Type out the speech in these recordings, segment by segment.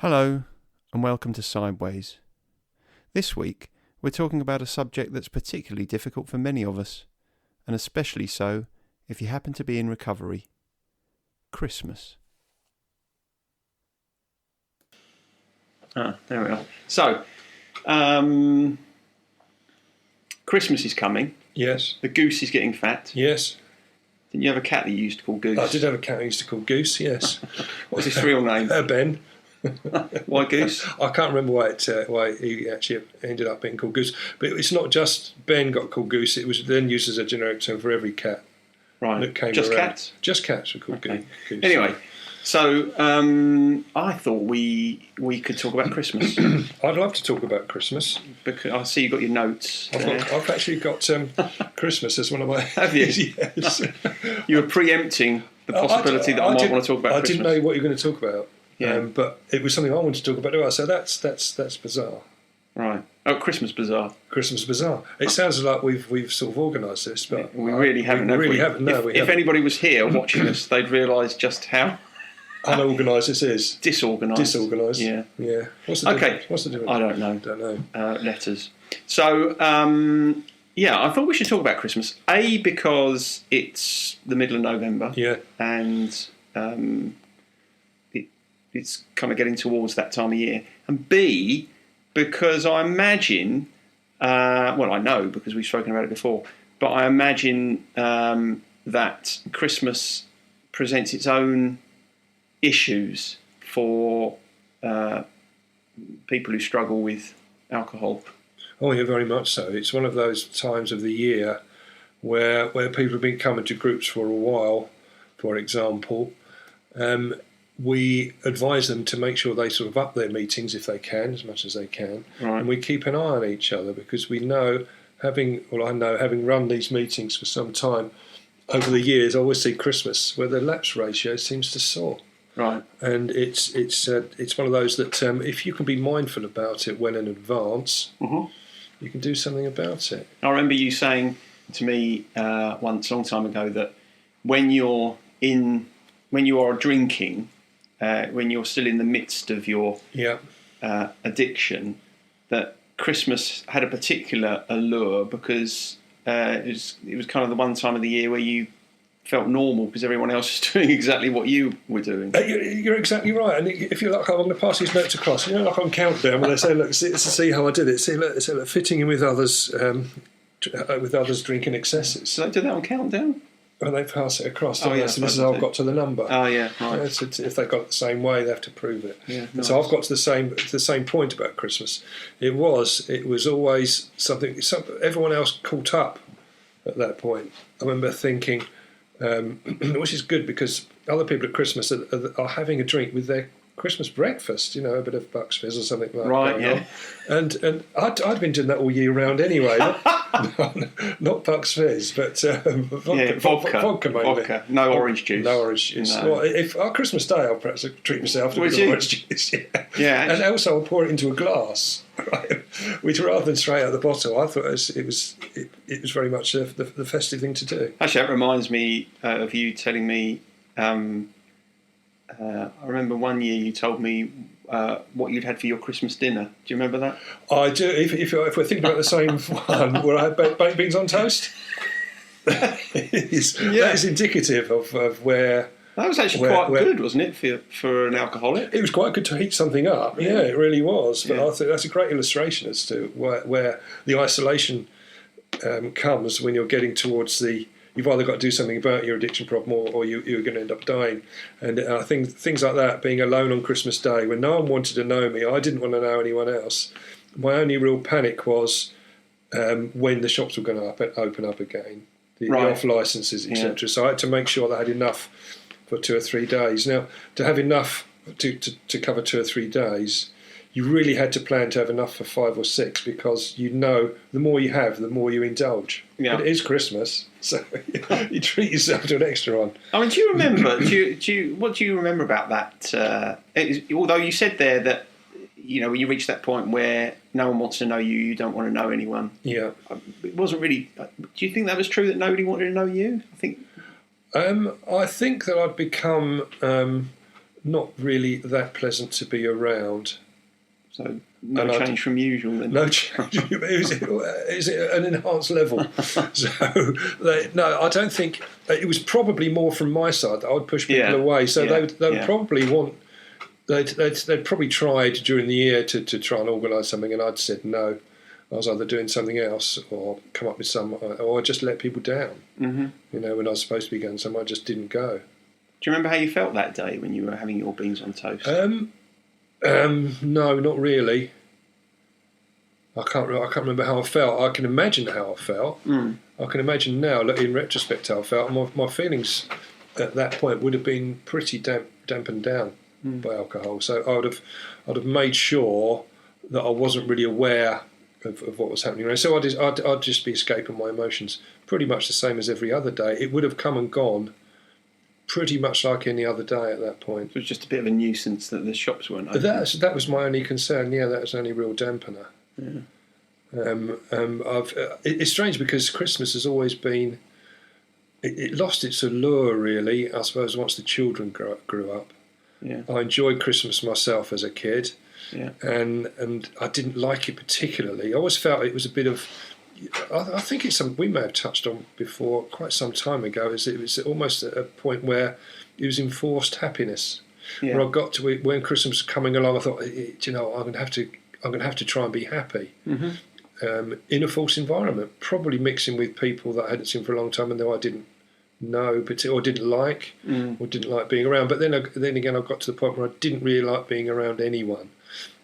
Hello, and welcome to Sideways. This week, we're talking about a subject that's particularly difficult for many of us, and especially so if you happen to be in recovery. Christmas. There we are. So, Christmas is coming. Yes. The goose is getting fat. Yes. Didn't you have a cat that you used to call Goose? I did have a cat I used to call Goose, yes. What's his real name? Ben. Why Goose? I can't remember why he actually ended up being called Goose. But it's not just Ben got called Goose, it was then used as a generic term for every cat. Right. That came Just around. cats? Just cats were called Okay. Goose. Anyway, so I thought we could talk about Christmas. I'd love to talk about Christmas. Because I see you've got your notes. I've actually got Christmas as one of my... Have you? Yes. You were preempting the possibility that I might want to talk about I Christmas. didn't know what you were going to talk about. Yeah. But it was something I wanted to talk about. So that's bizarre. Right. Oh, Christmas Bazaar. Christmas Bazaar. It sounds like we've sort of organised this, but We really haven't. We really haven't. No, if anybody was here watching us, they'd realise just how unorganised this is. disorganised. Disorganised. Yeah. Yeah. What's the Okay. difference? What's the difference? I don't know. Don't know. Letters. So, yeah, I thought we should talk about Christmas. A, because it's the middle of November. Yeah. And it's kind of getting towards that time of year. And B, because I imagine, well, I know because we've spoken about it before, but I imagine that Christmas presents its own issues for people who struggle with alcohol. Oh, yeah, very much so. It's one of those times of the year where people have been coming to groups for a while, for example. We advise them to make sure they sort of up their meetings if they can, as much as they can. Right. And we keep an eye on each other because we know, having run these meetings for some time, over the years, I always see Christmas where the lapse ratio seems to soar. Right. And it's one of those that if you can be mindful about it well in advance, you can do something about it. I remember you saying to me once, a long time ago, that when you are drinking, when you're still in the midst of your addiction, that Christmas had a particular allure because it was kind of the one time of the year where you felt normal because everyone else was doing exactly what you were doing. You're exactly right. And if you like, I'm going to pass these notes across. You know, like on Countdown, when they say, "Look, see how I did it. See, look, fitting in with others drinking excesses." So they do that on Countdown? And they pass it across. Oh, yeah, so this is how I've got to the number. Oh, yeah, right. If they got it the same way, they have to prove it. Yeah, nice. So I've got to the same point about Christmas. It was always something. Everyone else caught up at that point. I remember thinking, which is good because other people at Christmas are having a drink with their Christmas breakfast, you know, a bit of Bucks Fizz or something like that. Right, yeah. And I'd been doing that all year round anyway. Not Bucks Fizz, but vodka mainly. Vodka. No orange juice. No orange juice. No. Well, if our Christmas day, I'll perhaps treat myself to a bit of orange juice. Yeah. And also I'll pour it into a glass, right? Which rather than straight out the bottle, I thought it was very much the festive thing to do. Actually, that reminds me of you telling me. I remember one year you told me what you'd had for your Christmas dinner. Do you remember that? I do. If we're thinking about the same one, where I had baked beans on toast, that is indicative of where. That was actually quite good, wasn't it, for an alcoholic? It was quite good to heat something up. Yeah, it really was. But Yeah. I think that's a great illustration as to where the isolation comes when you're getting towards the. You've either got to do something about your addiction problem or you're going to end up dying. And I think things like that, being alone on Christmas Day, when no one wanted to know me, I didn't want to know anyone else. My only real panic was when the shops were going to open up again, the off licences, etc. Yeah. So I had to make sure that I had enough for 2 or 3 days. Now, to have enough to cover 2 or 3 days, you really had to plan to have enough for 5 or 6 because you know the more you have, the more you indulge. Yeah. It is Christmas, so you treat yourself to an extra one. I mean, do you remember? What do you remember about that? Although you said there that when you reach that point where no one wants to know you, you don't want to know anyone. Yeah, it wasn't really. Do you think that was true that nobody wanted to know you? I think that I'd become not really that pleasant to be around. So no change from usual then? No change. It was an enhanced level. So, no, I don't think... It was probably more from my side that I would push people away. So they would probably want... They'd probably tried during the year to try and organise something, and I'd said no. I was either doing something else or come up with or just let people down. Mm-hmm. You know, when I was supposed to be going somewhere, I just didn't go. Do you remember how you felt that day when you were having your beans on toast? No, not really. I can't remember how I felt. I can imagine how I felt. I can imagine now, in retrospect, how I felt. And my feelings at that point would have been pretty dampened down by alcohol. So I'd have made sure that I wasn't really aware of what was happening around. So I'd just be escaping my emotions, pretty much the same as every other day. It would have come and gone, pretty much like any other day at that point. It was just a bit of a nuisance that the shops weren't open. That was my only concern. Yeah, that was the only real dampener. Yeah. It's strange because Christmas has always been... It lost its allure, really, I suppose, once the children grew up. Yeah. I enjoyed Christmas myself as a kid. Yeah. And I didn't like it particularly. I always felt it was a bit of... I think it's something we may have touched on before quite some time ago. It was almost at a point where it was enforced happiness. Yeah. Where I got to it when Christmas was coming along, I thought, you know, I'm going to have to try and be happy in a false environment. Probably mixing with people that I hadn't seen for a long time and though I didn't know, or didn't like, or didn't like being around. But then again, I got to the point where I didn't really like being around anyone,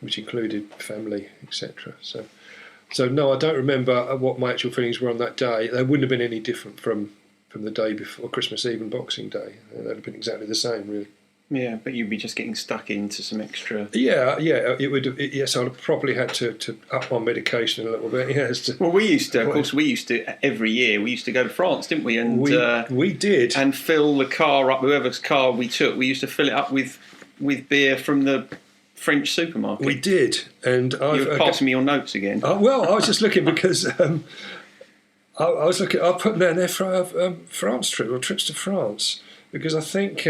which included family, etc. So no, I don't remember what my actual feelings were on that day. They wouldn't have been any different from the day before Christmas Eve and Boxing Day. They'd have been exactly the same, really. Yeah, but you'd be just getting stuck into some extra... Yeah, it would. Yes, I'd have probably had to up my medication a little bit. Yes. Well, we used to, every year, we used to go to France, didn't we? And we did. And fill the car up, whoever's car we took, we used to fill it up with beer from the French supermarket. We did. And you were passing me your notes again. Well, I was just looking because... I put down there for France trip, or trips to France, because I think...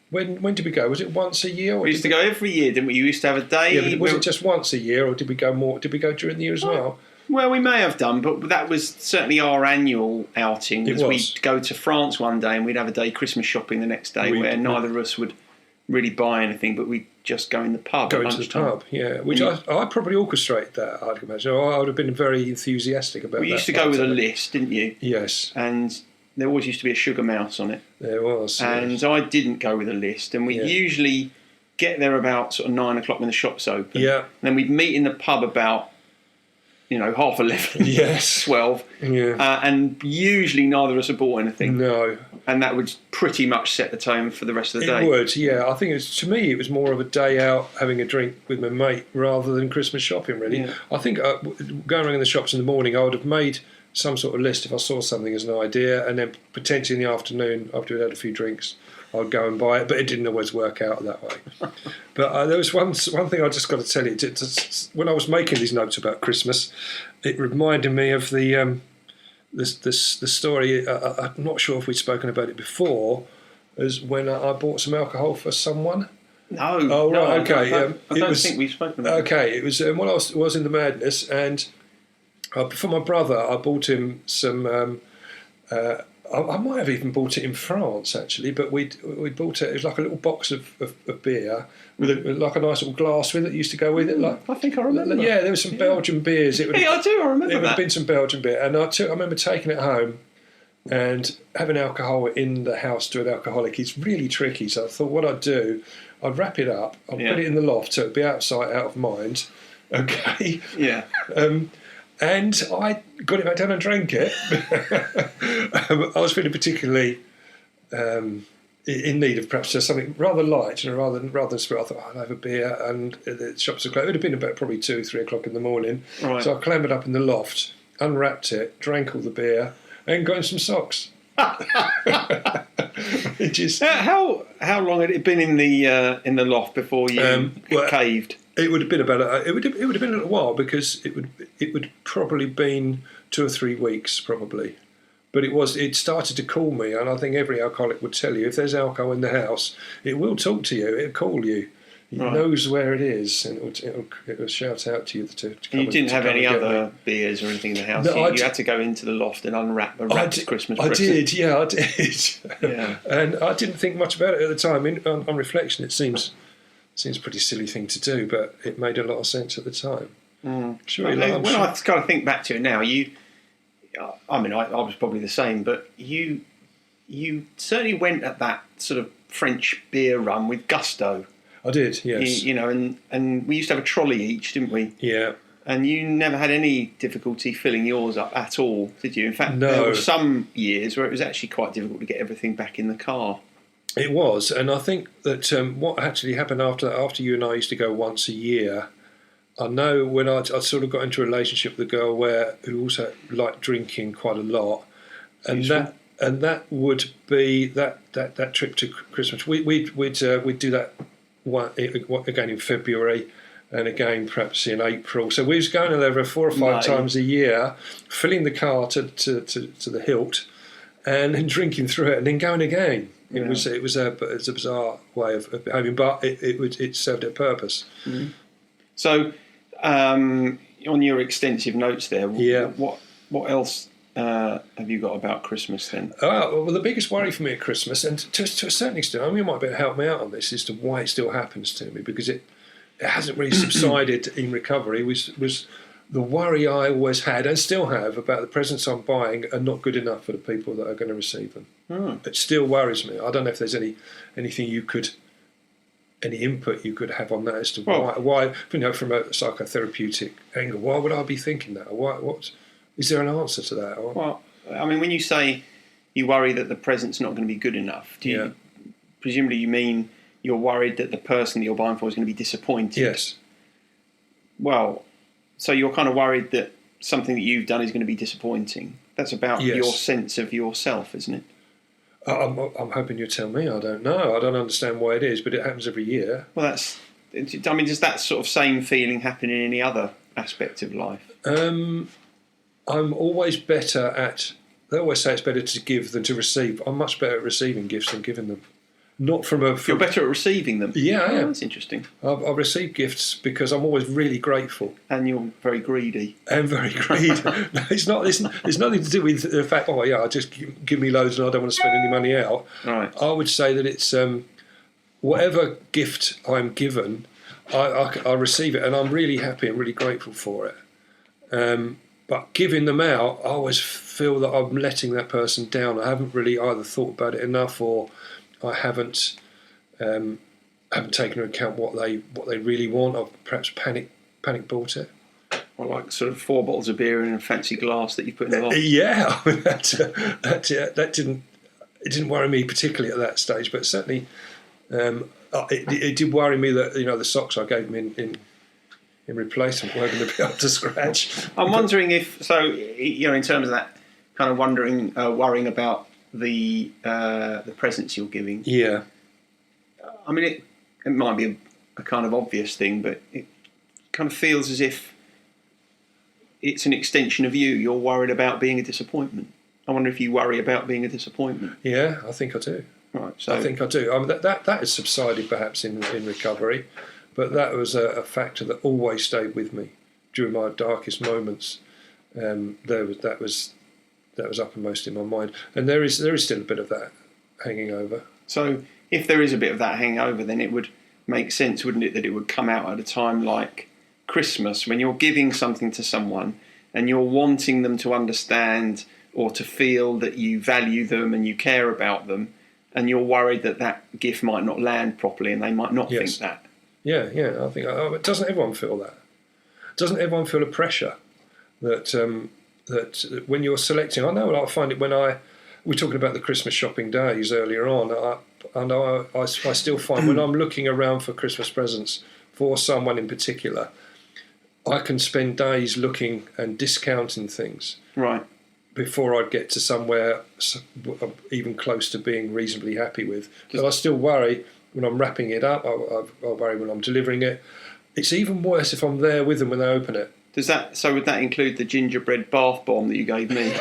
When did we go? Was it once a year? Or we used to go every year, didn't we? You used to have a day. Yeah, but was it just once a year, or did we go more? Did we go during the year as well? Well, we may have done, but that was certainly our annual outing. We'd go to France one day and we'd have a day Christmas shopping the next day, where neither of us would really buy anything, but we'd just go in the pub. Go into the pub, yeah. Which I probably orchestrated that, I'd imagine. I would have been very enthusiastic about that. We used to go with a list, didn't you? Yes. And there always used to be a sugar mouse on it. There was. And yes. I didn't go with a list. And we'd usually get there about sort of 9 o'clock when the shop's open. Yeah. And then we'd meet in the pub about, 11:30. Yes. 12. Yeah. And usually neither of us had bought anything. No. And that would pretty much set the tone for the rest of the day. It would, yeah. I think to me it was more of a day out having a drink with my mate rather than Christmas shopping, really. Yeah. I think going around in the shops in the morning, I would have made some sort of list if I saw something as an idea, and then potentially in the afternoon, after we'd had a few drinks, I'd go and buy it, but it didn't always work out that way. But there was one thing I just got to tell you. When I was making these notes about Christmas, it reminded me of the story. I'm not sure if we'd spoken about it before, as when I bought some alcohol for someone. No. Oh, right, okay. I don't think we've spoken about it. Okay, it was when I was in the madness, and for my brother, I bought him some... I might have even bought it in France, actually, but we bought it. It was like a little box of beer with like a nice little glass with it. Used to go with it. I think I remember. Yeah, there was some Belgian beers. I do. I remember that. It would have been some Belgian beer, and I remember taking it home and having alcohol in the house to an alcoholic. It's really tricky. So I thought, what I'd do, I'd wrap it up. I'd put it in the loft so it'd be out of sight, out of mind. Okay. Yeah. And I got it back down and drank it. I was feeling particularly in need of perhaps something rather light, rather than spirit. I thought, I'll have a beer, and the shops were closed. It would have been about probably 2-3 o'clock in the morning. Right. So I clambered up in the loft, unwrapped it, drank all the beer, and got in some socks. How long had it been in the loft before you caved? It would have been it would have been a little while, because it would probably been 2 or 3 weeks probably But it started to call me, and I think every alcoholic would tell you, if there's alcohol in the house, it will talk to you, it'll call you. It knows where it is, and it will shout out to you to come. You didn't have any other beers or anything in the house? No, you had to go into the loft and unwrap a wrapped Christmas present? I did. Yeah. And I didn't think much about it at the time. On reflection, it seems a pretty silly thing to do, but it made a lot of sense at the time. Sure. I kind of think back to it now, I was probably the same, but you certainly went at that sort of French beer run with gusto. I did, yes. And we used to have a trolley each, didn't we? Yeah. And you never had any difficulty filling yours up at all, did you? In fact, no. There were some years where it was actually quite difficult to get everything back in the car. It was, and I think that what actually happened after you and I used to go once a year, I know when I sort of got into a relationship with a girl who also liked drinking quite a lot, and that would be that trip to Christmas. We'd do that one again in February, and again perhaps in April. So we was going over 4 or 5 times a year, filling the car to the hilt, and then drinking through it, and then going again. It was a bizarre way of behaving, but it served a purpose. Mm-hmm. So. On your extensive notes there, what else have you got about Christmas then? Well, the biggest worry for me at Christmas, and to a certain extent, you might be able to help me out on this, as to why it still happens to me, because it hasn't really subsided in recovery, was the worry I always had and still have about the presents I'm buying are not good enough for the people that are going to receive them. It still worries me. I don't know if there's any input you could have on that as to why from a psychotherapeutic angle, why would I be thinking that? Is there an answer to that? Well, I mean, when you say you worry that the present's not going to be good enough, presumably you mean you're worried that the person that you're buying for is going to be disappointed? Yes. Well, so you're kind of worried that something that you've done is going to be disappointing. That's about your sense of yourself, isn't it? I'm hoping you'll tell me. I don't know. I don't understand why it is, but it happens every year. Well, does that sort of same feeling happen in any other aspect of life? I'm always better at... They always say it's better to give than to receive. I'm much better at receiving gifts than giving them. Not from a... You're better at receiving them? Yeah, I am. That's interesting. I receive gifts because I'm always really grateful. And you're very greedy. And very greedy. No, it's not. There's nothing to do with the fact, just give me loads and I don't want to spend any money out. Right. I would say that it's whatever gift I'm given, I receive it and I'm really happy and really grateful for it. But giving them out, I always feel that I'm letting that person down. I haven't really either thought about it enough, or I haven't taken into account what they really want. I've perhaps panic bought it. Or like sort of 4 bottles of beer in a fancy glass that you put in the loft. Yeah, I mean, that didn't worry me particularly at that stage, but certainly it did worry me that the socks I gave them in replacement weren't going to be up to scratch. I'm wondering if in terms of that kind of worrying about the presents you're giving. Yeah. I mean, it might be a kind of obvious thing, but it kind of feels as if it's an extension of you. You're worried about being a disappointment. I wonder if you worry about being a disappointment. Yeah, I think I do. Right. So I think I do. I mean, that has subsided perhaps in recovery, but that was a factor that always stayed with me during my darkest moments. That was uppermost in my mind, and there is still a bit of that hanging over. So if there is a bit of that hanging over, then it would make sense, wouldn't it, that it would come out at a time like Christmas, when you're giving something to someone and you're wanting them to understand or to feel that you value them and you care about them, and you're worried that that gift might not land properly and they might not think that. Yeah, I think doesn't everyone feel that? Doesn't everyone feel the pressure that that when you're selecting? I know I find it when we're talking about the Christmas shopping days earlier on. I still find when I'm looking around for Christmas presents for someone in particular, I can spend days looking and discounting things. Right. Before I'd get to somewhere even close to being reasonably happy with. But I still worry when I'm wrapping it up. I worry when I'm delivering it. It's even worse if I'm there with them when they open it. So would that include the gingerbread bath bomb that you gave me?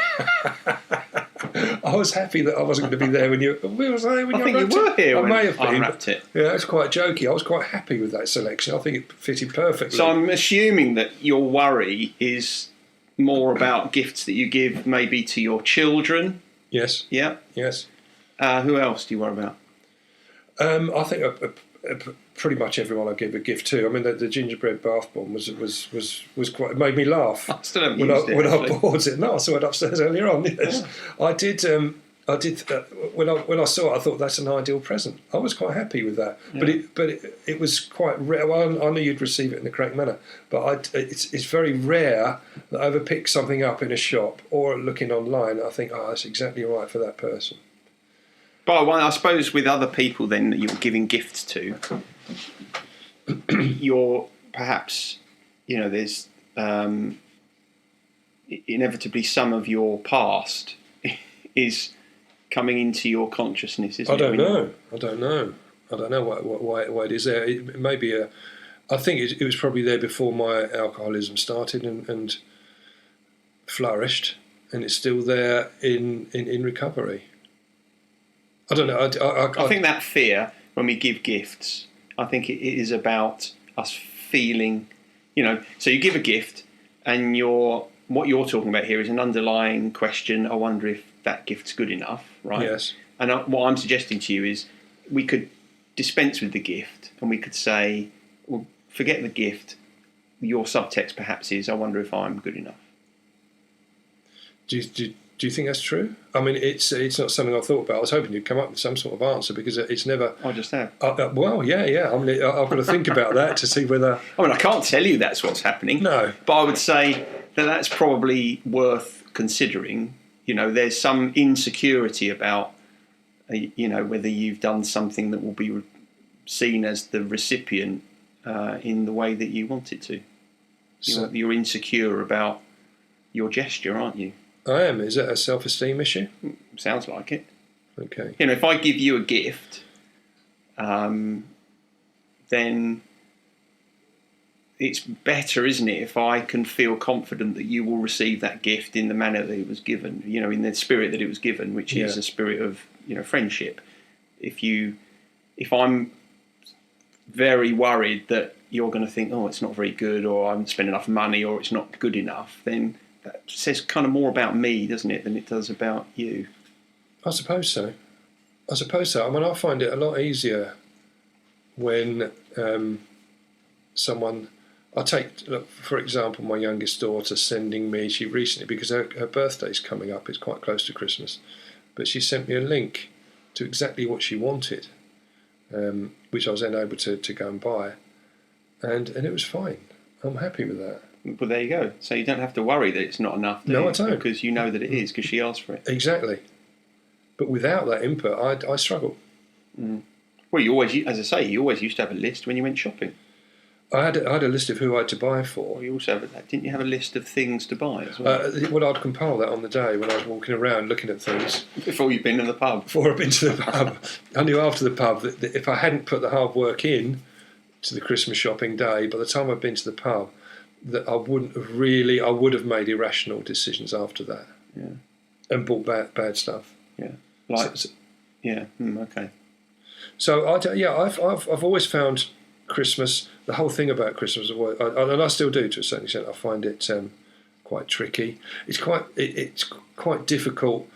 I was happy that I wasn't going to be there when you. Was I when I you think you unwrapped were it? here I when may have I been. unwrapped it. Yeah, that's quite jokey. I was quite happy with that selection. I think it fitted perfectly. So I'm assuming that your worry is more about gifts that you give maybe to your children. Yes. Yeah. Yes. Who else do you worry about? I think pretty much everyone I give a gift to. I mean, the gingerbread bath bomb was quite, it made me laugh. I still haven't when used it. When I bought it. No, I saw it upstairs earlier on. Yes, yeah. I did. When I saw it, I thought that's an ideal present. I was quite happy with that. Yeah. But it was quite rare. Well, I knew you'd receive it in the correct manner, but it's very rare that I ever pick something up in a shop or looking online. I think, that's exactly right for that person. But I suppose with other people then that you're giving gifts to, you're perhaps, there's inevitably some of your past is coming into your consciousness, isn't it? I don't know why it is there. It may be I think it was probably there before my alcoholism started and flourished, and it's still there in recovery. I don't know. I think that fear, when we give gifts, I think it is about us feeling, so you give a gift and what you're talking about here is an underlying question. I wonder if that gift's good enough, right? Yes. And what I'm suggesting to you is we could dispense with the gift and we could say, well, forget the gift. Your subtext perhaps is, I wonder if I'm good enough. Do you think that's true? I mean, it's not something I thought about. I was hoping you'd come up with some sort of answer because it's never. I just have. Well, yeah. I mean, I've got to think about that to see whether. I mean, I can't tell you that's what's happening. No. But I would say that's probably worth considering. There's some insecurity about, whether you've done something that will be seen as the recipient in the way that you want it to. You're insecure about your gesture, aren't you? I am. Is that a self-esteem issue? Sounds like it. Okay. If I give you a gift, then it's better, isn't it, if I can feel confident that you will receive that gift in the manner that it was given, in the spirit that it was given, which is a spirit of, friendship. If I'm very worried that you're going to think, it's not very good, or I haven't spent enough money, or it's not good enough, then that says kind of more about me, doesn't it, than it does about you? I suppose so. I mean, I find it a lot easier when someone... I take, for example, my youngest daughter sending me... She recently, because her birthday's coming up, it's quite close to Christmas, but she sent me a link to exactly what she wanted, which I was then able to go and buy, and it was fine. I'm happy with that. Well, there you go. So you don't have to worry that it's not enough. No, I don't. Because you know that it is, because she asked for it. Exactly. But without that input, I struggle. Mm. Well, you always used to have a list when you went shopping. I had a list of who I had to buy for. Well, you also didn't you have a list of things to buy as well? I'd compile that on the day when I was walking around looking at things. Before you'd been to the pub? Before I'd been to the pub. I knew after the pub that if I hadn't put the hard work in to the Christmas shopping day, by the time I'd been to the pub, that I would have made irrational decisions after that. Yeah. And bought bad stuff. Yeah. Okay. So I've always found Christmas, the whole thing about Christmas, and I still do to a certain extent. I find it quite tricky. It's quite difficult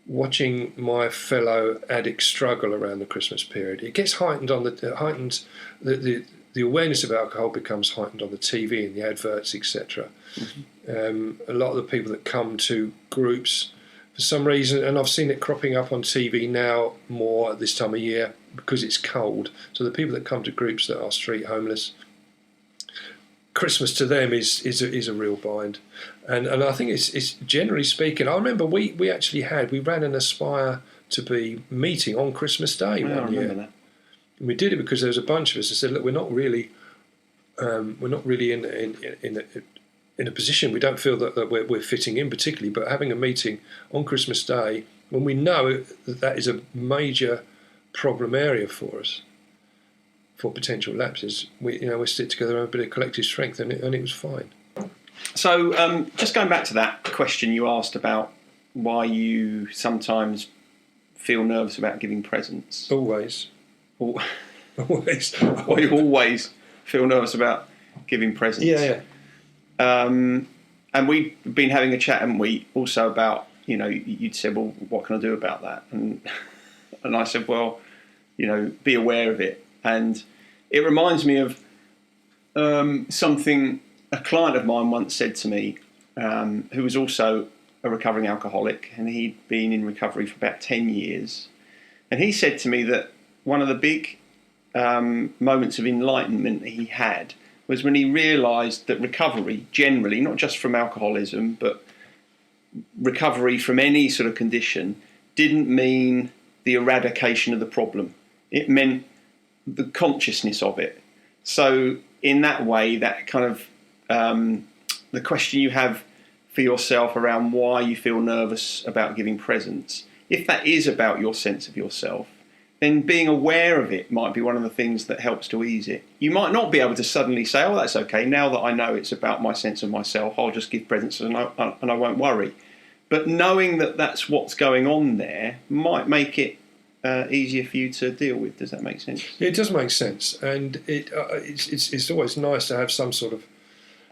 watching my fellow addicts struggle around the Christmas period. It gets heightened the awareness of alcohol becomes heightened on the TV and the adverts, etc. Mm-hmm. A lot of the people that come to groups, for some reason, and I've seen it cropping up on TV now more at this time of year because it's cold. So the people that come to groups that are street homeless, Christmas to them is a real bind, and I think it's generally speaking. I remember we ran an Aspire to Be meeting on Christmas Day one year. That. And we did it because there was a bunch of us that said, look, we're not really in a position. We don't feel that we're fitting in particularly, but having a meeting on Christmas Day when we know that is a major problem area for us, for potential lapses, we stick together and have a bit of collective strength, and it was fine. So just going back to that question you asked about why you sometimes feel nervous about giving presents? Always. Always. Why you always feel nervous about giving presents? Yeah. And we've been having a chat, haven't we, also about, you'd said, well, what can I do about that? And I said, well, be aware of it. And it reminds me of something a client of mine once said to me, who was also a recovering alcoholic, and he'd been in recovery for about 10 years. And he said to me that one of the big moments of enlightenment he had was when he realised that recovery, generally, not just from alcoholism, but recovery from any sort of condition, didn't mean the eradication of the problem. It meant the consciousness of it. So in that way, that kind of the question you have for yourself around why you feel nervous about giving presents, if that is about your sense of yourself, then being aware of it might be one of the things that helps to ease it. You might not be able to suddenly say, oh, that's okay, now that I know it's about my sense of myself, I'll just give presents and I won't worry. But knowing that that's what's going on there might make it easier for you to deal with. Does that make sense? It does make sense, and it's always nice to have some sort of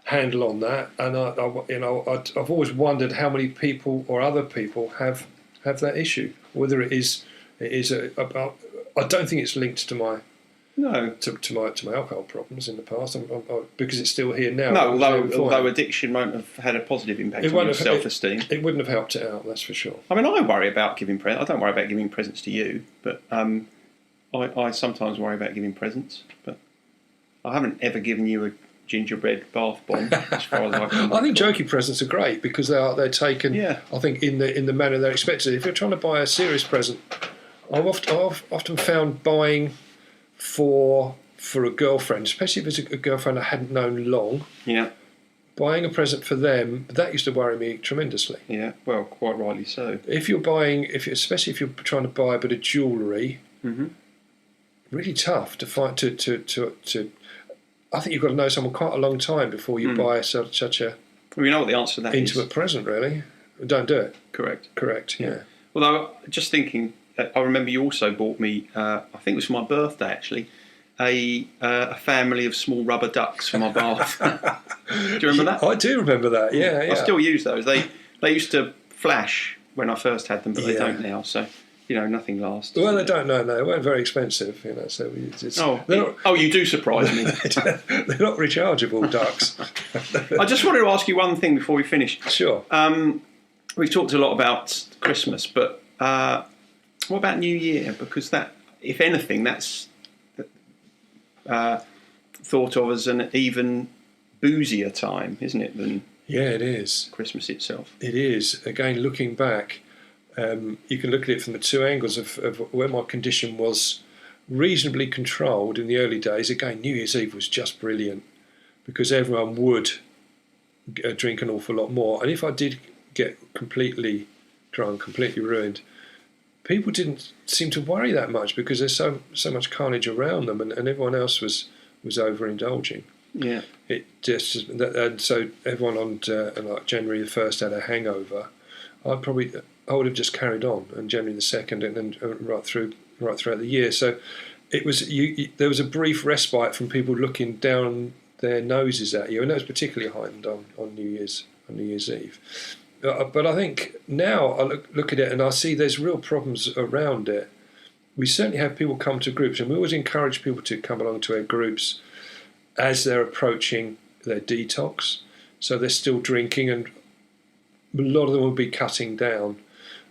handle on that. And I've always wondered how many people or other people have that issue. Whether it is about, I don't think it's linked to my to my alcohol problems in the past, because it's still here now. No, although addiction won't have had a positive impact on your self-esteem. It wouldn't have helped it out, that's for sure. I mean, I worry about giving presents. I don't worry about giving presents to you, but I sometimes worry about giving presents. But I haven't ever given you a gingerbread bath bomb, as far as I can. I think jokey presents are great because they're taken. Yeah. I think in the manner they're expected. If you're trying to buy a serious present, I've often found buying for a girlfriend, especially if it's a girlfriend I hadn't known long. Yeah. Buying a present for them, that used to worry me tremendously. Yeah, well, quite rightly so. If you're buying, especially if you're trying to buy a bit of jewellery, really tough to find. To I think you've got to know someone quite a long time before you buy such a. Well, you know what the answer to that intimate is. present, really. Don't do it. Correct. Yeah. Although, just thinking, I remember you also bought me, I think it was for my birthday actually, a family of small rubber ducks for my bath. Do you remember that? I do remember that, yeah. I still use those. They used to flash when I first had them, but they don't now, so, nothing lasts. Well, they don't know, they weren't very expensive, so it's... You do surprise me. They're not rechargeable ducks. I just wanted to ask you one thing before we finish. Sure. We've talked a lot about Christmas, but what about New Year? Because that, if anything, that's thought of as an even boozier time, isn't it, than it is. Christmas itself? It is. Again, looking back, you can look at it from the two angles of where my condition was reasonably controlled in the early days. Again, New Year's Eve was just brilliant because everyone would drink an awful lot more. And if I did get completely drunk, completely ruined, people didn't seem to worry that much because there's so much carnage around them, and everyone else was overindulging. Yeah. It just, and so everyone on like January the 1st had a hangover. I would have just carried on, and January the 2nd, and then right throughout the year. So it was there was a brief respite from people looking down their noses at you, and that was particularly heightened on New Year's Eve. But I think now I look at it and I see there's real problems around it. We certainly have people come to groups, and we always encourage people to come along to our groups as they're approaching their detox. So they're still drinking, and a lot of them will be cutting down.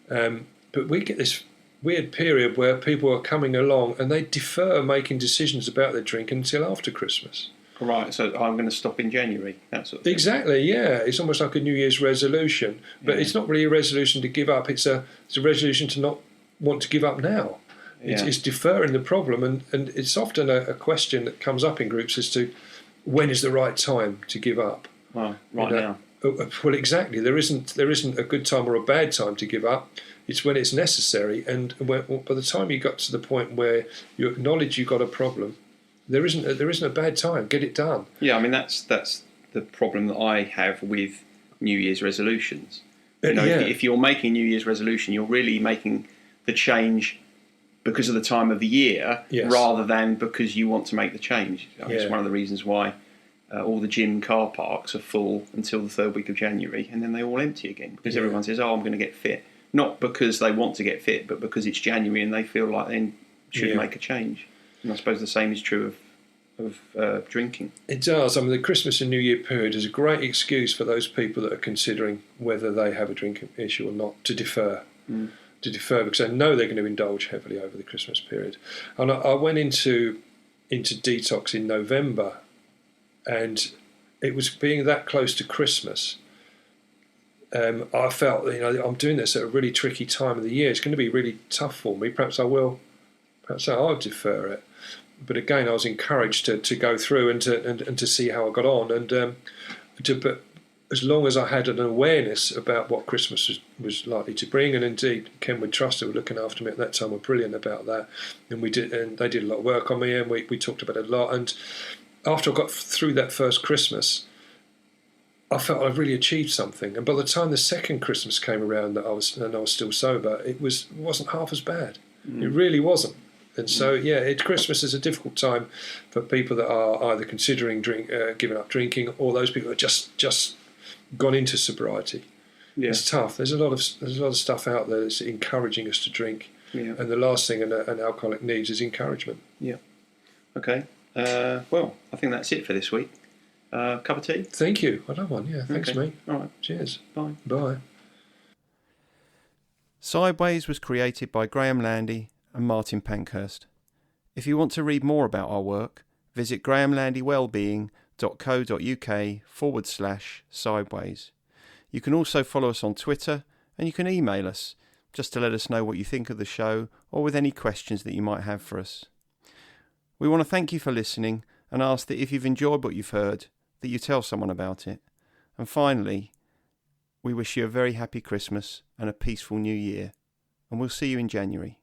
But we get this weird period where people are coming along and they defer making decisions about their drink until after Christmas. Right, so I'm going to stop in January, that sort of thing. Exactly, yeah. It's almost like a New Year's resolution, but it's not really a resolution to give up. It's a resolution to not want to give up now. It's deferring the problem, and it's often a question that comes up in groups as to when is the right time to give up. Well, now. Well, exactly. There isn't a good time or a bad time to give up. It's when it's necessary, and by the time you got to the point where you acknowledge you've got a problem, there isn't a bad time. Get it done. Yeah, I mean that's the problem that I have with New Year's resolutions. If you're making New Year's resolution, you're really making the change because of the time of the year, rather than because you want to make the change. It's one of the reasons why all the gym car parks are full until the third week of January, and then they all empty again because everyone says, "Oh, I'm going to get fit." Not because they want to get fit, but because it's January and they feel like they should make a change. And I suppose the same is true of drinking. It does. I mean, the Christmas and New Year period is a great excuse for those people that are considering whether they have a drinking issue or not to defer. To defer because they know they're going to indulge heavily over the Christmas period. And I went into detox in November, and it was being that close to Christmas. I felt, I'm doing this at a really tricky time of the year. It's going to be really tough for me. Perhaps I'll defer it. But again, I was encouraged to go through and to see how I got on, and but as long as I had an awareness about what Christmas was likely to bring, and indeed Kenwood Trust, who were looking after me at that time, were brilliant about that, and they did a lot of work on me, and we talked about it a lot. And after I got through that first Christmas, I felt I'd really achieved something. And by the time the second Christmas came around, that I was still sober, it wasn't half as bad. It really wasn't. And so, Christmas is a difficult time for people that are either considering giving up drinking, or those people that just gone into sobriety. Yeah. It's tough. There's a lot of stuff out there that's encouraging us to drink, and the last thing an alcoholic needs is encouragement. Yeah. Okay. Well, I think that's it for this week. Cup of tea? Thank you. I love one. Yeah. Thanks, okay. mate. All right. Cheers. Bye. Bye. Sideways was created by Graham Landy and Martin Pankhurst. If you want to read more about our work, visit grahamlandywellbeing.co.uk/sideways. You can also follow us on Twitter, and you can email us just to let us know what you think of the show or with any questions that you might have for us. We want to thank you for listening and ask that if you've enjoyed what you've heard, that you tell someone about it. And finally, we wish you a very happy Christmas and a peaceful New Year, and we'll see you in January.